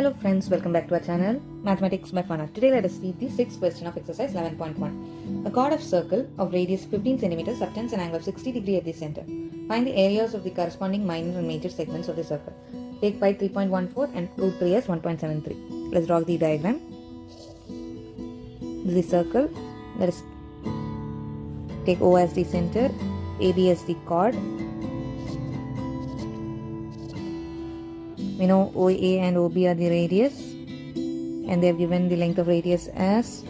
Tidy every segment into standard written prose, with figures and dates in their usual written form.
Hello friends, welcome back to our channel Mathematics by Fana. Today let us see the sixth question of exercise 11.1. A chord of circle of radius 15 cm subtends an angle of 60 degree at the center. Find the areas of the corresponding minor and major segments of the circle. Take pi 3.14 and root 3 as 1.73. Let's draw the diagram. This is the circle. Let us take O as the center, AB as the chord. We know OA and OB are the radius, and they have given the length of radius as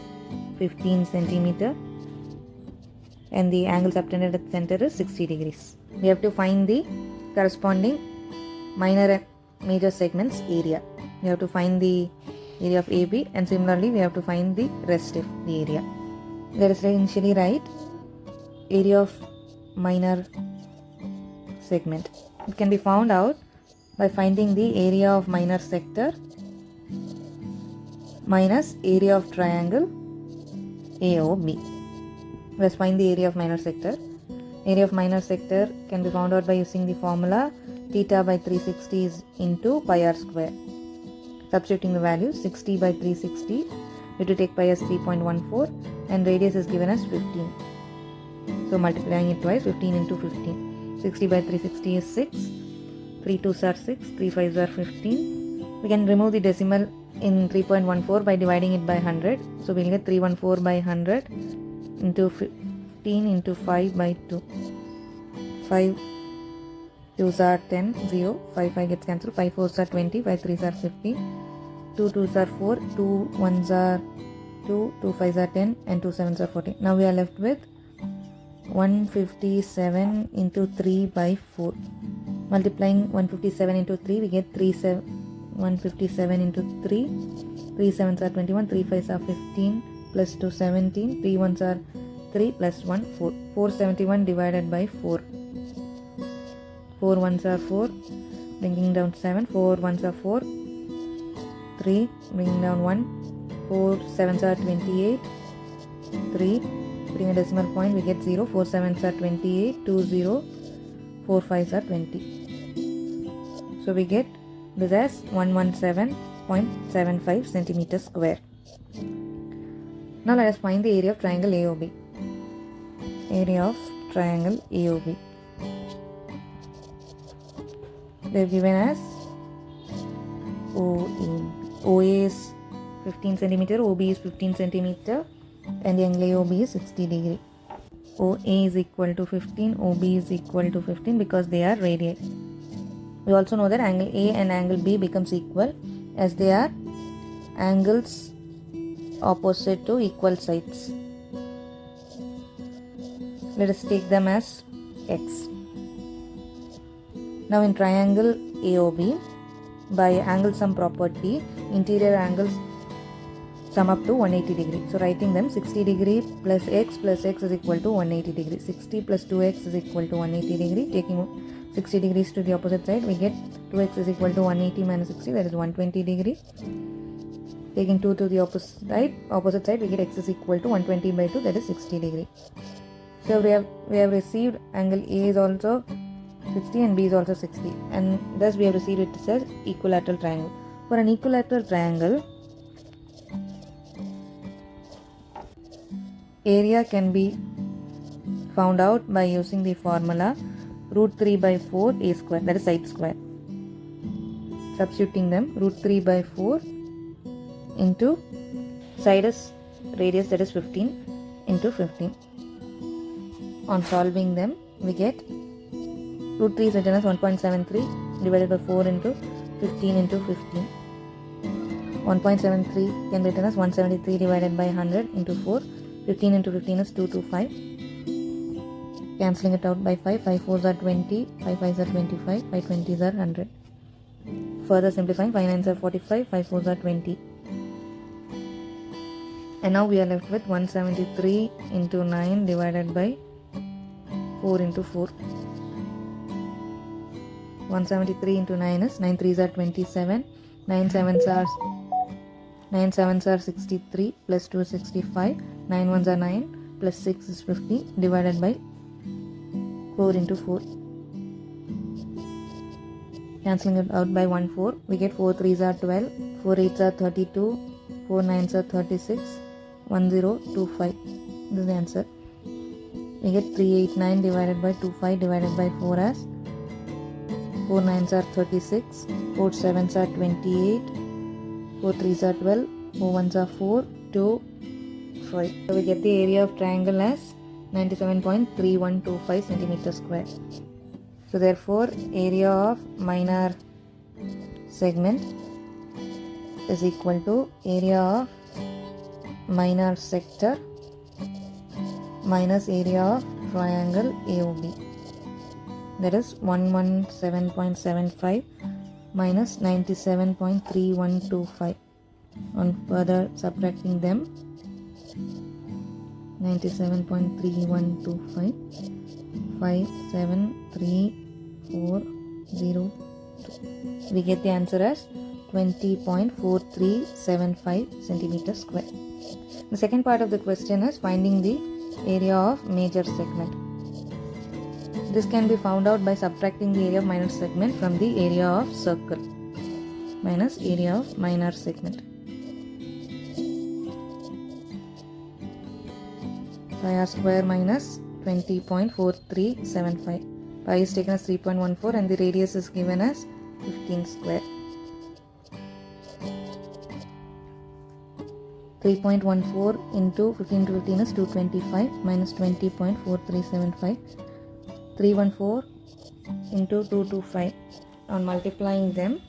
15 centimeter, and the angle subtended at the center is 60 degrees. We have to find the corresponding minor and major segments area. We have to find the area of AB, and similarly we have to find the rest of the area. Let us initially write area of minor segment. It can be found out by finding the area of minor sector minus area of triangle AOB. Let's find the area of minor sector. Area of minor sector can be found out by using the formula theta by 360 is into pi r square. Substituting the value 60 by 360, we have to take pi as 3.14 and radius is given as 15. So multiplying it twice, 15 into 15. 60 by 360 is 6. 3 2s are 6, 3 5s are 15. We can remove the decimal in 3.14 by dividing it by 100. So we'll get 314 by 100 into 15 into 5 by 2. 5 2s are 10, 0, 5 5 gets cancelled, 5 4s are 20, 5 3s are 15, 2 2s are 4, 2 1s are 2, 2 5s are 10 and 2 7s are 14. Now we are left with 157 into 3 by 4. Multiplying 157 into 3, we get 157 into 3. 3 7s are 21, 3 5s are 15, plus 2 17, 3 1s are 3, plus 1 4. 471 divided by 4. 4 1s are 4, bringing down 7. 4 1s are 4, 3, bringing down 1. 4 7s are 28, 3. Putting a decimal point, we get 0. 4 7s are 28, 2 0, 4 5s are 20. So we get this as 117.75 centimeters square. Now let us find the area of triangle AOB. Area of triangle AOB. They are given as OA. OA is 15 centimeter, OB is 15 centimeter, and the angle AOB is 60 degree. OA is equal to 15, OB is equal to 15 because they are radii. We also know that angle A and angle B becomes equal as they are angles opposite to equal sides. Let us take them as X. Now in triangle AOB, by angle sum property, interior angles sum up to 180 degree. So writing them 60 degree plus x is equal to 180 degree. 60 plus 2x is equal to 180 degree. Taking 60 degrees to the opposite side, we get 2x is equal to 180 minus 60, that is 120 degree. Taking 2 to the opposite side, we get x is equal to 120 by 2, that is 60 degree. So we have received angle A is also 60 and B is also 60, and thus we have received it as equilateral triangle. For an equilateral triangle, area can be found out by using the formula root 3 by 4 a square, that is side square. Substituting them, root 3 by 4 into side is radius, that is 15 into 15. On solving them, we get root 3 is written as 1.73 divided by 4 into 15 into 15. 1.73 can be written as 173 divided by 100 into 4. 15 into 15 is 225. Cancelling it out by 5. 5 4s are 20. 5 5s are 25. 5 20s are 100. Further simplifying, 5 9s are 45. 5 4s are 20. And now we are left with 173 into 9 divided by 4 into 4. 173 into 9 is 9 3s are 27. 9 7s are 63 plus 2 is 65. 9 1s are 9 plus 6 is 50 divided by 4 into 4. Cancelling it out by 1 4, we get 4 3s are 12, 4 8s are 32, 4 9s are 36, 1025. This is the answer. We get 389 divided by 25 divided by 4 as 4 9s are 36, 4 7s are 28, 4 3s are 12, 4 1s are 4, 2, 5. So we get the area of triangle as 97.3125 centimeter square. So therefore area of minor segment is equal to area of minor sector minus area of triangle AOB. That is 117.75 minus 97.3125. On further subtracting them, 97.3125, 57340. We get the answer as 20.4375 centimeter square. The second part of the question is finding the area of major segment. This can be found out by subtracting the area of minor segment from the area of circle minus area of minor segment. Pi r square minus 20.4375. Pi is taken as 3.14 and the radius is given as 15 square. 3.14 into 15 to 15 is 225 minus 20.4375. 314 into 225. On multiplying them,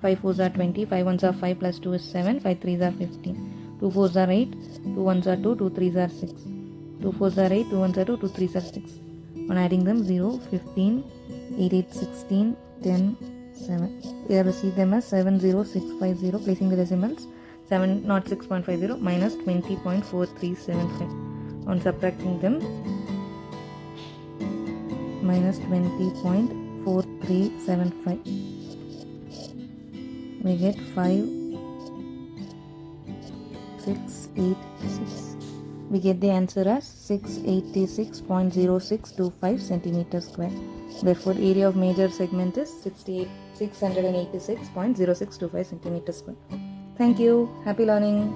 5 4s are 20, 5 1s are 5 plus 2 is 7, 5 3s are 15, 2 4s are 8, 2 1s are 2, 2 3s are 6, 2 4s are 8, 2 1s are 2, 2 3s are 6. On adding them, 0, 15, 8 8 16, 10, 7. We have received them as 70650. Placing the decimals, 706.50 minus 20.4375. On subtracting them, minus 20.4375. We get 5686. We get the answer as 686.0625 centimeter square. Therefore, area of major segment is 686.0625 centimeter square. Thank you. Happy learning.